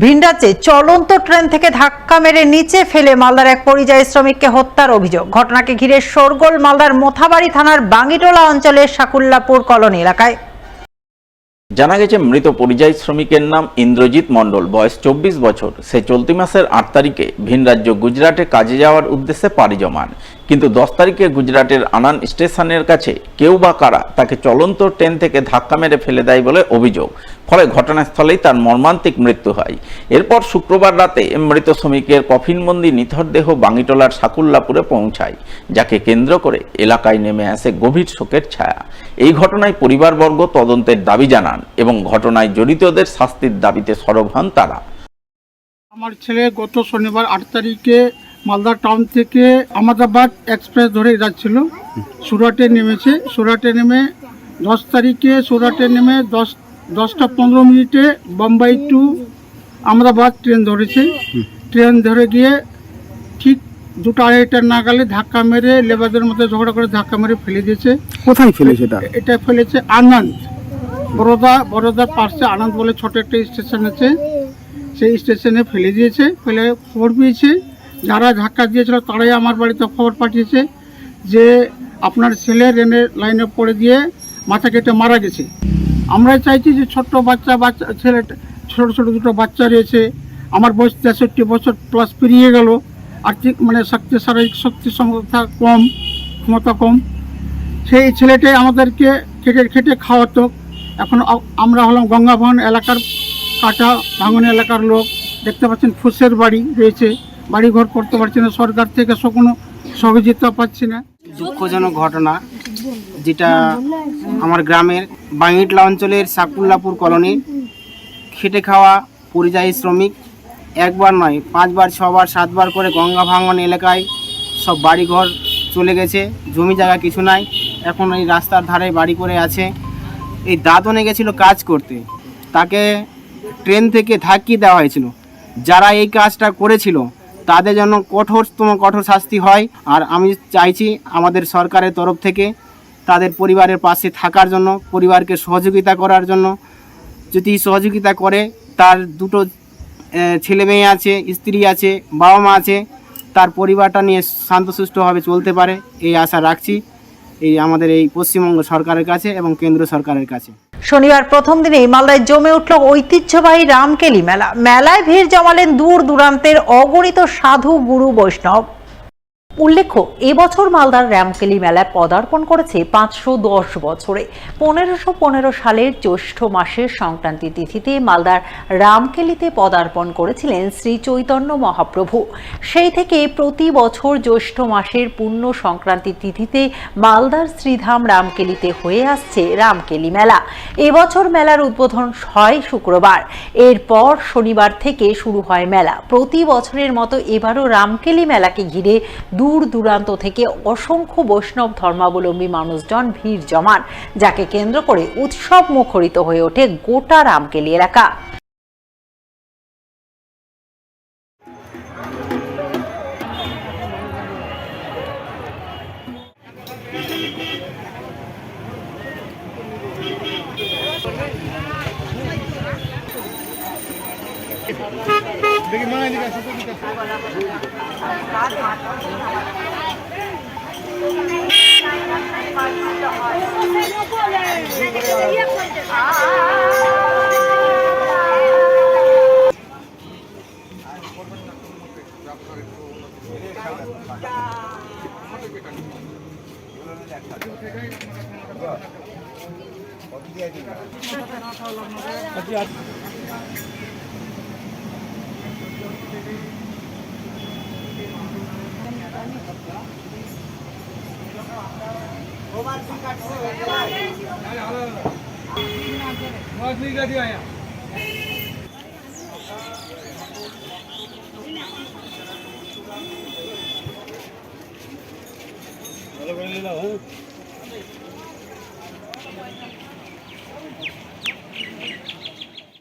ভিনরাজ্যে চলন্ত ট্রেন থেকে ধাক্কা মেরে নিচে ফেলে মালদার এক পরিযায়ী শ্রমিককে হত্যার অভিযোগ। ঘটনাকে ঘিরে শোরগোল মালদার মোথাবাড়ি থানার বাঙ্গিটোলা অঞ্চলের সাকুল্লাপুর কলোনি এলাকায়। জানা গেছে, মৃত পরিযায়ী শ্রমিকের নাম ইন্দ্রজিৎ মণ্ডল, বয়স 24 বছর। সে চলতি মাসের 8 তারিখে ভিন রাজ্য গুজরাটে কাজে যাওয়ার উদ্দেশ্যে পাড়ি জমান, কিন্তু 10 তারিখে গুজরাটের আনান স্টেশনের কাছে কেউ বা কারা তাকে চলন্ত ট্রেন থেকে ধাক্কা মেরে ফেলে দেয় বলে অভিযোগ। ফলে ঘটনাস্থলেই তার মর্মান্তিক মৃত্যু হয়। এরপর শুক্রবার রাতে মৃত শ্রমিকের কফিনবন্দি নিথর দেহ বাঙ্গিটোলার সাকুল্লাপুরে পৌঁছায়, যাকে কেন্দ্র করে এলাকায় নেমে আসে গভীর শোকের ছায়া। এই ঘটনায় পরিবারবর্গ তদন্তের দাবি জানান এবং ঘটনায় জড়িতদের শাস্তির দাবিতে সরব হন তারা। আমার ছেলে গত শনিবার 8 তারিখে মালদা টাউন থেকে আহমেদাবাদ এক্সপ্রেস ধরে যাচ্ছিল, সুরাটে নেমেছে। সুরাটে নেমে 10 তারিখে সুরাটে নেমে 10টা 15 মিনিটে বোম্বাই টু আহমেদাবাদ ট্রেন ধরেছে। ট্রেন ধরে গিয়ে ঠিক 2টা 2:30 নাগালে ধাক্কা মেরে লেবারদের মধ্যে ঝগড়া করে ধাক্কা মেরে ফেলে দিয়েছে। কোথায় ফেলেছে এটা ফেলেছে আনন্দ, বরোদার পাশে আনন্দ বলে ছোট একটা স্টেশন আছে, সেই স্টেশনে ফেলে দিয়েছে। ফেলে খবর পেয়েছে, যারা ধাক্কা দিয়েছিল তারাই আমার বাড়িতে খবর পাঠিয়েছে যে আপনার ছেলে রেলের লাইনে পড়ে দিয়ে মাথা কেটে মারা গেছে। আমরা চাইছি যে ছোট্ট বাচ্চা ছেলে, ছোট ছোট দুটো বাচ্চা রয়েছে। আমার বয়স 63 বছর প্লাস পেরিয়ে গেল। আর্থিক শারীরিক শক্তি ক্ষমতা কম। সেই ছেলেটাই আমাদেরকে খেটে খাওয়াতো। এখন আমরা হলাম গঙ্গাভাঙন এলাকার কাটা ভাঙন এলাকার লোক। দেখতে পাচ্ছেন ফুসের বাড়ি রয়েছে, বাড়ি ঘর করতে পারছি না, সরকার থেকে কোনো সহযোগিতা পাচ্ছি না। দুঃখজনক ঘটনা, যেটা আমার গ্রামের বাঙ্গিটোলা অঞ্চলের সাকুল্লাপুর কলোনির খেটে খাওয়া পরিযায়ী শ্রমিক একবার নয় 5 বার 6 বার 7 বার করে গঙ্গা ভাঙন এলাকায় সব বাড়িঘর চলে গেছে, জমি জায়গা কিছু নাই। এখন এই রাস্তার ধারে বাড়ি করে আছে। এই দাদনে গেছিল কাজ করতে, তাকে ট্রেন থেকে ধাক্কি দেওয়া হয়েছিল। যারা এই কাজটা করেছিল তাদের জন্য কঠোর শাস্তি হয়। আর আমি চাইছি আমাদের সরকারের তরফ থেকে তাদের পরিবারের পাশে থাকার জন্য, পরিবারকে সহযোগিতা করার জন্য। যদি সহযোগিতা করে, তার 2টো ছেলে মেয়ে আছে, স্ত্রী আছে, বাবা মা আছে, তার পরিবারটা নিয়ে শান্তশিষ্টভাবে চলতে পারে এই আশা রাখছি এই আমাদের এই পশ্চিমবঙ্গ সরকারের কাছে এবং কেন্দ্র সরকারের কাছে। শনিবার প্রথম দিনেই মালদায় জমে উঠল ঐতিহ্যবাহী রামকেলি মেলা। মেলায় ভিড় জমালেন দূর দূরান্তের অগণিত সাধু গুরু বৈষ্ণব। উল্লেখ্য, এবছর মালদার রামকেলি মেলায় পদার্পণ করেছে 510 বছরে। 1515 সালের জ্যৈষ্ঠ মাসের সংক্রান্তি তিথিতে মালদার রামকেলিতে পদার্পণ করেছিলেন শ্রী চৈতন্য মহাপ্রভু। সেই থেকে প্রতি বছর জ্যৈষ্ঠ মাসের পূর্ণ সংক্রান্তি তিথিতে মালদার শ্রীধাম রামকেলিতে হয়ে আসছে রামকেলি মেলা। এবছর মেলার উদ্বোধন হয় শুক্রবার। এরপর শনিবার থেকে শুরু হয় মেলা। প্রতি বছরের মতো এবারও রামকেলি মেলাকে ঘিরে দূর দূরান্ত থেকে অসংখ্য বৈষ্ণব ধর্মাবলম্বী মানুষজন ভিড় জমান, যাকে কেন্দ্র করে উৎসব মুখরিত হয়ে ওঠে গোটা রামকেলি এলাকা। ভালো করে নিলাম।